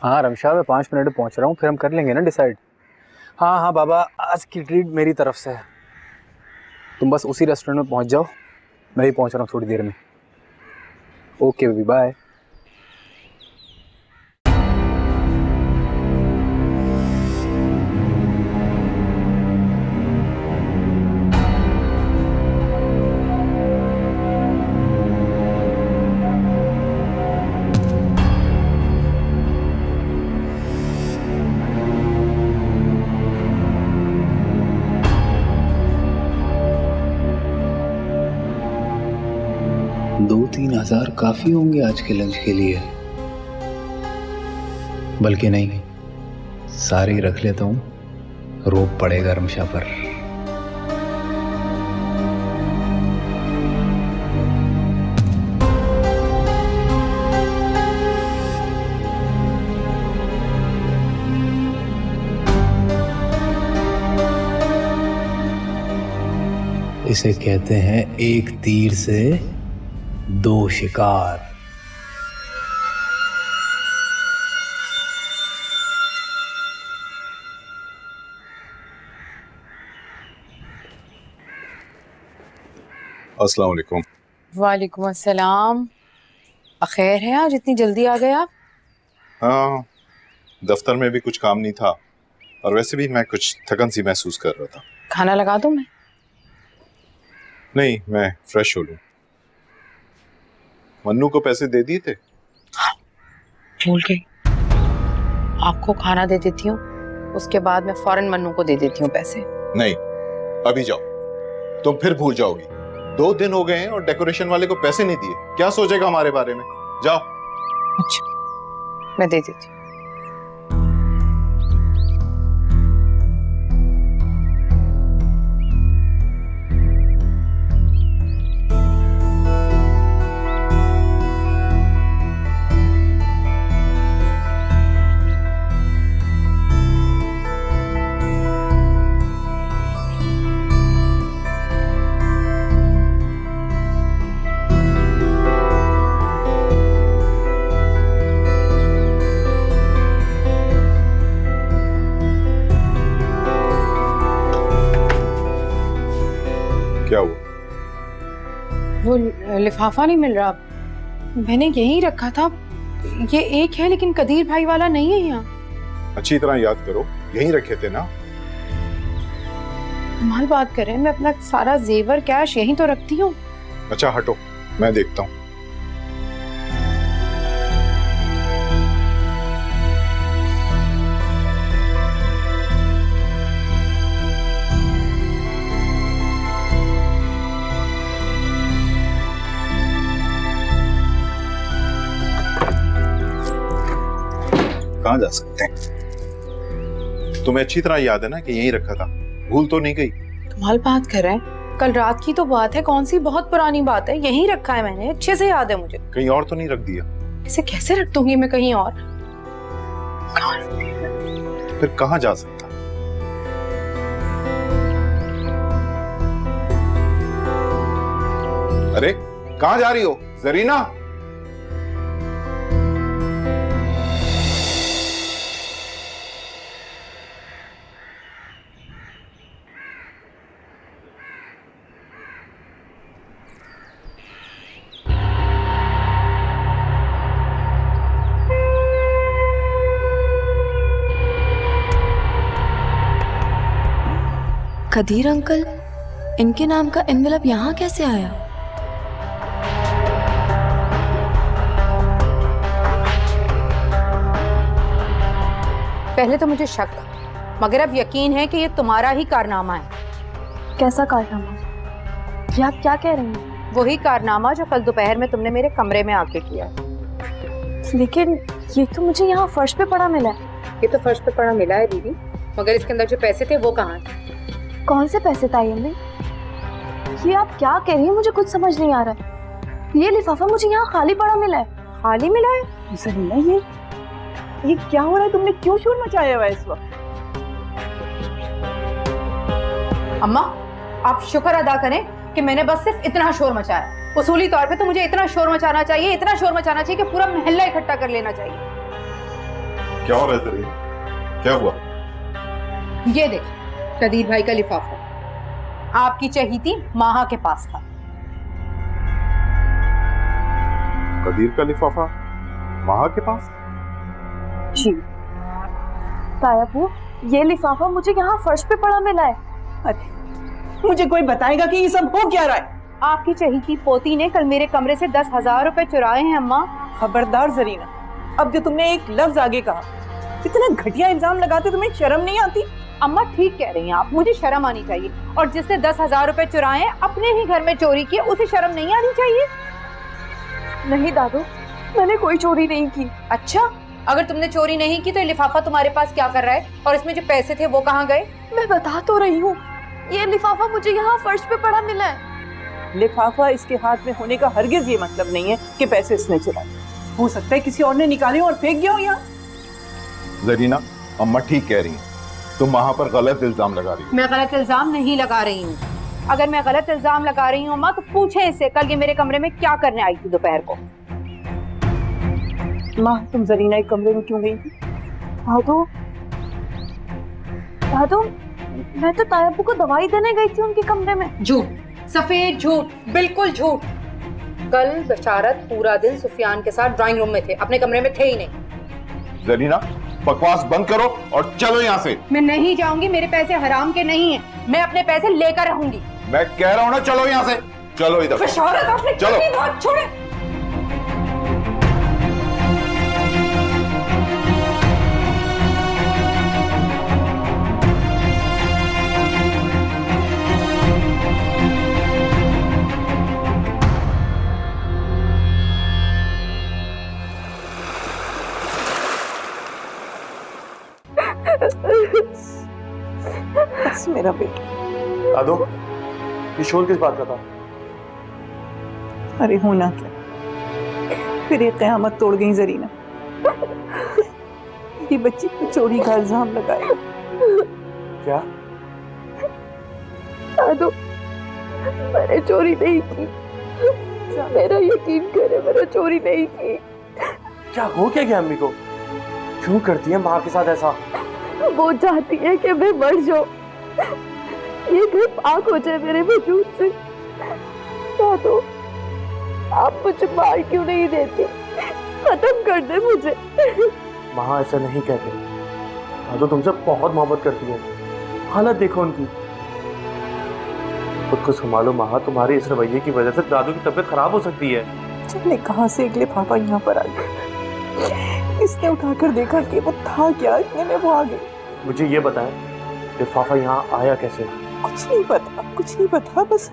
हाँ रमशा, मैं 5 मिनट में पहुंच रहा हूँ, फिर हम कर लेंगे ना डिसाइड। हाँ हाँ बाबा, आज की ट्रीट मेरी तरफ से है। तुम बस उसी रेस्टोरेंट में पहुंच जाओ, मैं भी पहुंच रहा हूँ थोड़ी देर में। Okay baby, bye. दो 3 हज़ार काफी होंगे आज के लंच के लिए, बल्कि नहीं, सारे ही रख लेता हूँ, रोब पड़ेगा रमशा पर। इसे कहते हैं एक तीर से 2 शिकार। अस्सलाम वालेकुम। वालेकुम अस्सलाम। खैर है, आज इतनी जल्दी आ गए आप? हाँ, दफ्तर में भी कुछ काम नहीं था और वैसे भी मैं कुछ थकन सी महसूस कर रहा था। खाना लगा दूं मैं? नहीं, मैं फ्रेश हो लूं। मन्नू को पैसे दे दिए थे? भूल गई। आपको खाना दे देती हूँ, उसके बाद मैं फौरन मन्नू को दे देती हूँ पैसे। नहीं, अभी जाओ, तुम फिर भूल जाओगी। 2 दिन हो गए हैं और डेकोरेशन वाले को पैसे नहीं दिए, क्या सोचेगा हमारे बारे में। जाओ। अच्छा, मैं दे देती हूँ। क्या हुआ? वो लिफाफा नहीं मिल रहा, मैंने यहीं रखा था। ये एक है लेकिन कदीर भाई वाला नहीं है यहाँ। अच्छी तरह याद करो, यहीं रखे थे ना? कमाल बात कर रहे हैं, मैं अपना सारा जेवर कैश यहीं तो रखती हूँ। अच्छा हटो, मैं देखता हूँ। कहाँ जा सकते हैं? तुम्हें अच्छी तरह याद है ना कि यहीं रखा था, भूल तो नहीं गई? कमाल बात कर रहे हैं, कल रात की तो बात है, कौन सी बहुत पुरानी बात है। यहीं रखा है मैंने, अच्छे से याद है मुझे। कहीं और तो नहीं रख दिया? इसे कैसे रख दूंगी मैं कहीं और? फिर कहाँ जा सकता? अरे कहाँ जा रही हो जरीना? कदीर अंकल, इनके नाम का एनवेलप यहाँ कैसे आया? पहले तो मुझे शक था, मगर अब यकीन है कि ये तुम्हारा ही कारनामा है। कैसा कारनामा? ये आप क्या कह रही हैं? वही कारनामा जो कल दोपहर में तुमने मेरे कमरे में आके किया। लेकिन ये तो मुझे यहाँ फर्श पे पड़ा मिला है। ये तो फर्श पे पड़ा मिला है दीदी, मगर इसके अंदर जो पैसे थे वो कहाँ थे? कौन से पैसे तायम में? ये आप क्या कह रही हैं, मुझे कुछ समझ नहीं आ रहा है। ये लिफाफा मुझे यहाँ खाली पड़ा मिला है। खाली मिला है? जरीना, ये क्या हो रहा है? तुमने क्यों शोर मचाया हुआ है इस वक्त? अम्मा, आप शुक्र अदा करें कि मैंने बस सिर्फ इतना शोर मचाया। उसूली तौर पे तो मुझे इतना शोर मचाना चाहिए, इतना शोर मचाना चाहिए कि पूरा मोहल्ला इकट्ठा कर लेना चाहिए। क्या हो रहा है तेरे? क्या हुआ? ये देख, कदीर भाई का लिफाफा आपकी चहीती माहा के पास था। कदीर का लिफाफा माहा के पास? जी तायाबू, ये लिफाफा मुझे यहाँ फर्श पे पड़ा मिला है। अरे मुझे कोई बताएगा कि ये सब हो क्या रहा है? आपकी चहीती पोती ने कल मेरे कमरे से 10,000 रुपए चुराए हैं अम्मा। खबरदार जरीना, अब जो तुमने एक लफ्ज आगे कहा, इतना घटिया इल्जाम लगाते तुम्हें शर्म नहीं आती? अम्मा ठीक कह रही हैं आप, मुझे शर्म आनी चाहिए। और जिसने 10,000 रुपए चुराए हैं अपने ही घर में चोरी किए, उसे शर्म नहीं आनी चाहिए? नहीं दादू, मैंने कोई चोरी नहीं की। अच्छा, अगर तुमने चोरी नहीं की तो ये लिफाफा तुम्हारे पास क्या कर रहा है? और इसमें जो पैसे थे वो कहाँ गए? मैं बता तो रही हूँ, ये लिफाफा मुझे यहाँ फर्श पे पड़ा मिला है। लिफाफा इसके हाथ में होने का हरगिज ये मतलब नहीं है कि पैसे इसने चुराए। हो सकता है किसी और ने निकाले और फेंक गया हो यहाँ। जरीना, अम्मा ठीक कह रही हैं, तुम वहां पर गलत इल्जाम लगा रही हो। मैं गलत इल्जाम नहीं लगा रही हूँ। अगर मैं गलत इल्जाम लगा रही हूँ अम्मा तो पूछे इससे कल ये मेरे कमरे में क्या करने आई थी दोपहर को। माँ, तुम जरीना के कमरे में क्यों गई थी? दादू दादू, मैं तो तायाबू को दवाई देने गई थी उनके कमरे में। झूठ, सफेद झूठ, बिल्कुल झूठ। कल बशारत पूरा दिन सुफियान के साथ ड्राइंग रूम में थे, अपने कमरे में थे ही नहीं। जरीना, बकवास बंद करो और चलो यहाँ से। मैं नहीं जाऊंगी, मेरे पैसे हराम के नहीं हैं, मैं अपने पैसे लेकर रहूंगी। मैं कह रहा हूँ ना, चलो यहाँ से। चलो इधर। बशारत, आपने चलो। कितनी बात छोड़े। बस मेरा बेटा। दादू, ये शोर किस बात का था? अरे होना क्या, फिर ये कयामत तोड़ गई जरीना। ये बच्ची को चोरी का इल्जाम लगाया। क्या? दादू, मैंने चोरी नहीं की, मेरा यकीन करे, मैंने चोरी नहीं की। क्या हो क्या गया अम्मी को? क्यों करती है माँ के साथ ऐसा? वो चाहती है कि मैं मर जाऊं, ये घर पाक हो जाए मेरे वजूद से। दादू, आप मुझे मार क्यों नहीं देती? खत्म कर दे मुझे। माँ ऐसा नहीं कहते। दादू तुमसे बहुत मोहब्बत करती है, हालत देखो उनकी। खुद को संभालो माँ, तुम्हारे इस रवैये की वजह से दादू की तबीयत खराब हो सकती है। चलने कहाँ से एक लिफाफा यहाँ पर आ गया। इसने उठाकर देखा कि वो था क्या, इतने में वो आ गई। मुझे ये बताएं, लिफाफा यहाँ आया कैसे? कुछ नहीं पता, कुछ नहीं पता, बस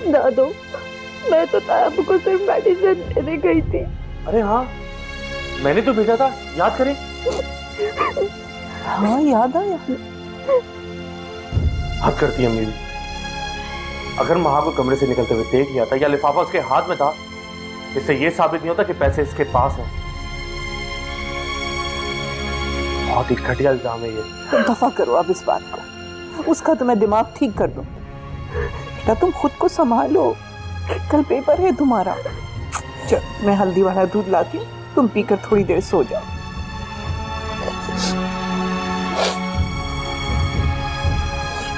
दादू, मैं तो तायाबू को सिर्फ मेडिसिन देने गई थी। अरे हाँ, मैंने तो भेजा था, याद करें। हाँ याद आया। हद करती है अम्मी भी। अगर माँ को कमरे से निकलते हुए देख लिया था या लिफाफा उसके हाथ में था, इससे ये साबित नहीं होता कि पैसे इसके पास हैं। बहुत ही घटिया इल्जाम है ये। तुम दफा करो अब इस बात को, उसका तो मैं दिमाग ठीक कर दूं। बेटा तुम खुद को संभालो, कल पेपर है तुम्हारा। चल मैं हल्दी वाला दूध लाती हूँ, तुम पीकर थोड़ी देर सो जाओ।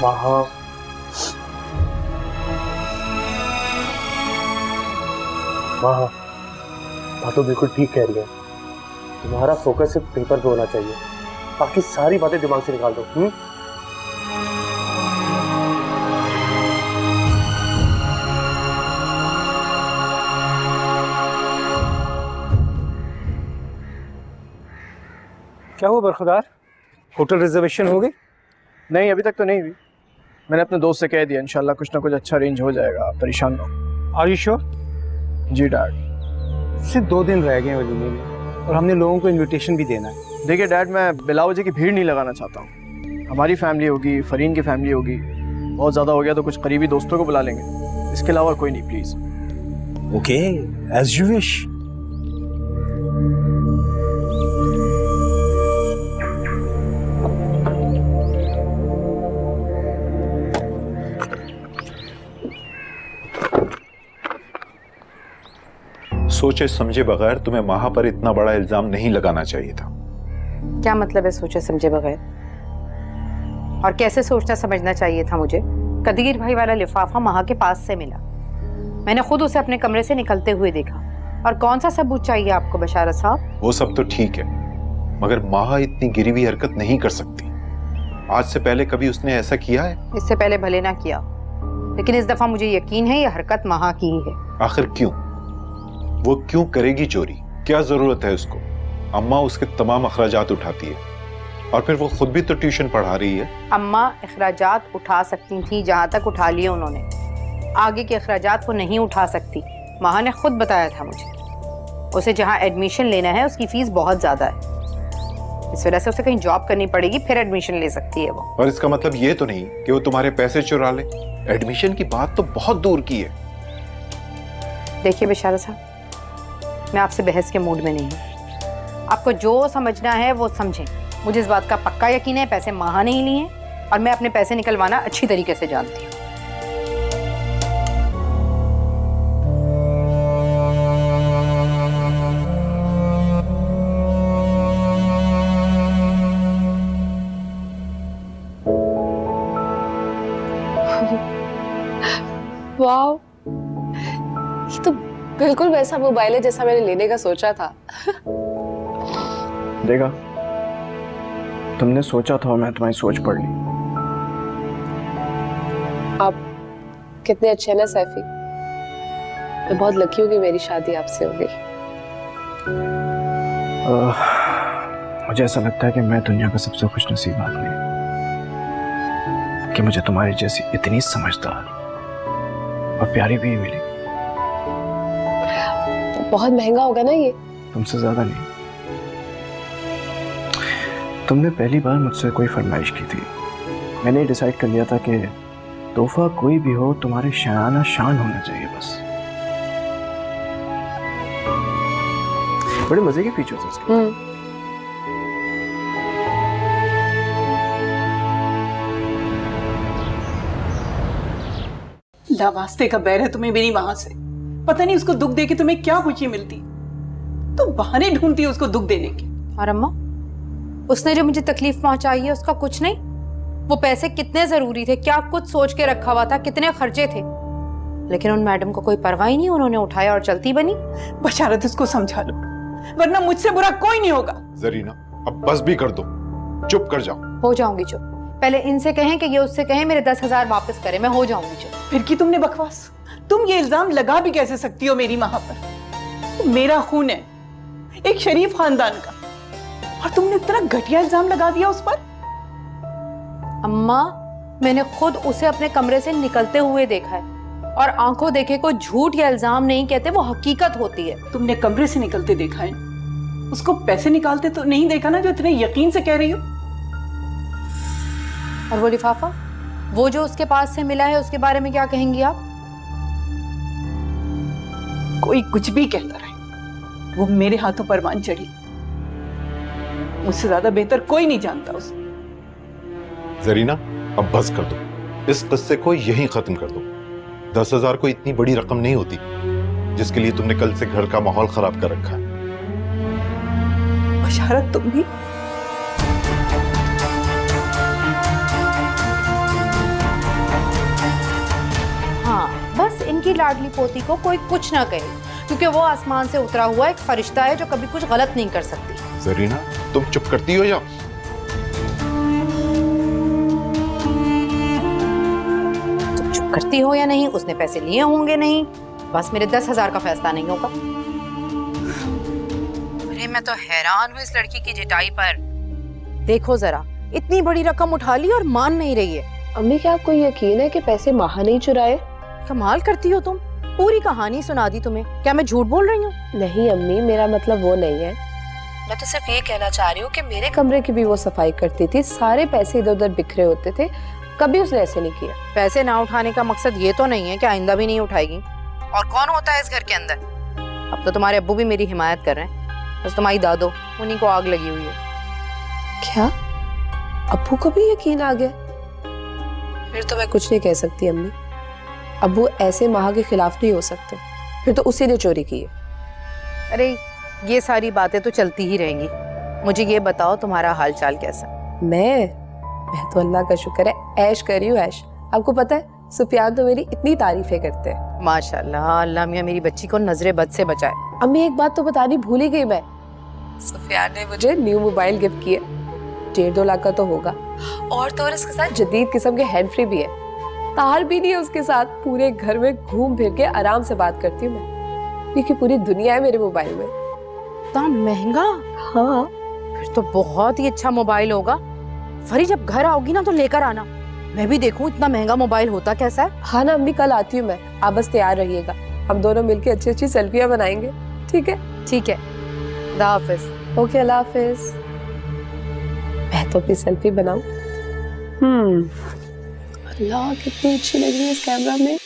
माँ, माँ तो बिल्कुल ठीक कह रही है। तुम्हारा फोकस सिर्फ पेपर पे होना चाहिए, बाकी सारी बातें दिमाग से निकाल दो। क्या हुआ बरखुदार, होटल रिजर्वेशन हो गई? नहीं, अभी तक तो नहीं हुई। मैंने अपने दोस्त से कह दिया, इंशाल्लाह कुछ ना कुछ अच्छा अरेंज हो जाएगा, आप परेशान ना हो। Are you sure? जी डैड। सिर्फ 2 दिन रह गए वलीमे में और हमने लोगों को इनविटेशन भी देना है। देखिए डैड, मैं बिला वजह की भीड़ नहीं लगाना चाहता हूँ। हमारी फैमिली होगी, फरीन की फैमिली होगी, बहुत ज़्यादा हो गया तो कुछ करीबी दोस्तों को बुला लेंगे, इसके अलावा कोई नहीं please. Okay, as you wish. सोचे समझे बगैर तुम्हें माहा पर इतना बड़ा इल्जाम नहीं लगाना चाहिए था। क्या मतलब है सोचे समझे बगैर? और कैसे सोचना समझना चाहिए था मुझे? कदीर भाई वाला लिफाफा महा के पास से मिला, मैंने खुद उसे अपने कमरे से निकलते हुए देखा। और कौन सा सबूत चाहिए आपको बशारत साहब? वो सब तो ठीक है, मगर माहा इतनी गिरी हुई हरकत नहीं कर सकती। आज से पहले कभी उसने ऐसा किया है? इससे पहले भले ना किया, लेकिन इस दफा मुझे यकीन है ये हरकत महा की ही है। आखिर क्यों? वो क्यों करेगी चोरी? क्या जरूरत है उसको? अम्मा उसके तमाम अखराजात उठाती है, और फिर वो खुद भी तो ट्यूशन पढ़ा रही है। अम्मा अखराजात उठा सकती थी, जहां तक उठा लिए उन्होंने, आगे के अखराजात वो नहीं उठा सकती। महा ने खुद बताया था मुझे, उसे जहां एडमिशन लेना है उसकी फीस बहुत ज्यादा है, इस वजह से उसे कहीं जॉब करनी पड़ेगी, फिर एडमिशन ले सकती है वो। और इसका मतलब ये तो नहीं कि वो तुम्हारे पैसे चुरा ले। एडमिशन की बात तो बहुत दूर की है। देखिए बिशारा साहब, मैं आपसे बहस के मूड में नहीं हूँ। आपको जो समझना है वो समझें। मुझे इस बात का पक्का यकीन है पैसे महा नहीं लिए, और मैं अपने पैसे निकलवाना अच्छी तरीके से जानती हूँ। वाह, ये तो बिल्कुल वैसा मोबाइल है जैसा मैंने लेने का सोचा था। देखा, तुमने सोचा था और मैं तुम्हारी सोच पढ़ ली। आप कितने अच्छे हैं ना सैफी, मैं बहुत लकी हूँ कि मेरी शादी आपसे हो गई। मुझे ऐसा लगता है कि मैं दुनिया का सबसे खुशनसीब आदमी हूँ कि मुझे तुम्हारी जैसी इतनी समझदार और प्यारी भी मिली। बहुत महंगा होगा ना ये? तुमसे ज्यादा नहीं। तुमने पहली बार मुझसे कोई फरमाइश की थी, मैंने डिसाइड कर लिया था कि तोहफा कोई भी हो तुम्हारे शायाना शान होना चाहिए बस। बड़े मजे के फीचर्स उसके। वास्ते का बैर है तुम्हें मेरी वहां से। पता नहीं उसको दुख दे के तुम्हें क्या खुशी मिलती, तो बहाने ढूंढती है उसको दुख देने की। और अम्मा, उसने जो मुझे तकलीफ पहुंचाई है उसका कुछ नहीं। वो पैसे कितने जरूरी थे, क्या कुछ सोच के रखा हुआ था, कितने खर्चे थे, लेकिन उन मैडम को कोई परवाह ही नहीं, उन्होंने उठाया और चलती बनी। बशारत उसको समझा लो, वरना मुझसे बुरा कोई नहीं होगा। जरीना, अब बस भी कर दो, चुप कर जाओ। हो जाऊंगी चुप। पहले इनसे कहें कि ये उससे कहें मेरे 10,000 वापस करे, मैं हो जाऊंगी चुप। फिर की तुमने बकवास। तुम ये इल्जाम लगा भी कैसे सकती हो मेरी मां पर? तो मेरा खून है, एक शरीफ खानदान का, और तुमने इतना घटिया इल्जाम लगा दिया उस पर। अम्मा, मैंने खुद उसे अपने कमरे से निकलते हुए देखा है, और आंखों देखे को झूठ या इल्जाम नहीं कहते, वो हकीकत होती है। तुमने कमरे से निकलते देखा है, उसको पैसे निकालते तो नहीं देखा ना, जो इतने यकीन से कह रही हो। और वो लिफाफा, वो जो उसके पास से मिला है, उसके बारे में क्या कहेंगी आप? कोई कुछ भी कहता रहे, वो मेरे हाथों परवान चढ़ी। मुझसे ज्यादा बेहतर कोई नहीं जानता उसे। जरीना, अब बस कर दो, इस किस्से को यहीं खत्म कर दो। 10,000 कोई इतनी बड़ी रकम नहीं होती जिसके लिए तुमने कल से घर का माहौल खराब कर रखा है। बशारत, तुम भी हाँ, बस इनकी लाडली पोती को कोई कुछ ना कहे, क्योंकि वो आसमान से उतरा हुआ एक फरिश्ता है जो कभी कुछ गलत नहीं कर सकती। जरीना, तुम चुप करती हो या? तुम चुप करती हो या नहीं? उसने पैसे लिए होंगे नहीं, बस मेरे 10,000 का फैसला नहीं होगा। अरे मैं तो हैरान हूँ इस लड़की की जिटाई पर। देखो जरा, इतनी बड़ी रकम उठा ली और मान नहीं रही है। अम्मी, क्या आपको यकीन है कि पैसे महा नहीं चुराए? कमाल करती हो तुम, पूरी कहानी सुना दी तुम्हें। क्या मैं झूठ बोल रही हूँ? नहीं अम्मी, मेरा मतलब वो नहीं है। मैं तो सिर्फ ये कहना चाह रही हूँ कि मेरे कमरे की भी वो सफाई करती थी, सारे पैसे इधर उधर बिखरे होते थे, कभी उसने ऐसे नहीं किया। पैसे ना उठाने का मकसद ये तो नहीं है कि आइंदा भी नहीं उठाएगी। और कौन होता है इस घर के अंदर? अब तो तुम्हारे अब्बू भी मेरी हिमायत कर रहे हैं, बस तुम्हारी दादो, उन्हीं को आग लगी हुई है। क्या अब्बू को भी यकीन आ गया? फिर तो मैं कुछ नहीं कह सकती अम्मी। अब्बू ऐसे महा के खिलाफ नहीं हो सकते, फिर तो उसी ने चोरी की है। अरे ये सारी बातें तो चलती ही रहेंगी, मुझे ये बताओ तुम्हारा हाल चाल कैसा? मैं तो अल्लाह का शुक्र है ऐश कर रही हूँ ऐश। आपको पता है सुफियान तो मेरी इतनी तारीफें करते हैं। माशाल्लाह, अल्लाह मियां मेरी बच्ची को नजरे बद से बचाए। अम्मी एक बात तो बतानी भूल ही गई मैं, सुफियान ने मुझे न्यू मोबाइल गिफ्ट किया। 1.5-2 लाख का तो होगा, और तो और इसके साथ जदीद किस्म के हैंड फ्री भी है, तार भी नहीं है उसके साथ। पूरे घर में घूम फिर के आराम से बात करती हूँ मैं, क्योंकि पूरी दुनिया है मेरे मोबाइल में। इतना महंगा? हाँ फिर तो बहुत ही अच्छा मोबाइल होगा। फरी जब घर आओगी ना तो लेकर आना, मैं भी देखूं इतना महंगा मोबाइल होता कैसा है। हाँ ना अम्मी, कल आती हूँ मैं, आप बस तैयार रहिएगा, हम दोनों मिलके अच्छी अच्छी सेल्फियां बनाएंगे। ठीक है? ठीक है, अल्लाह हाफिज। ओके, अल्लाह हाफिज। मैं तो अपनी सेल्फी बनाऊं। अल्लाह कितनी अच्छी लग रही है इस कैमरा में।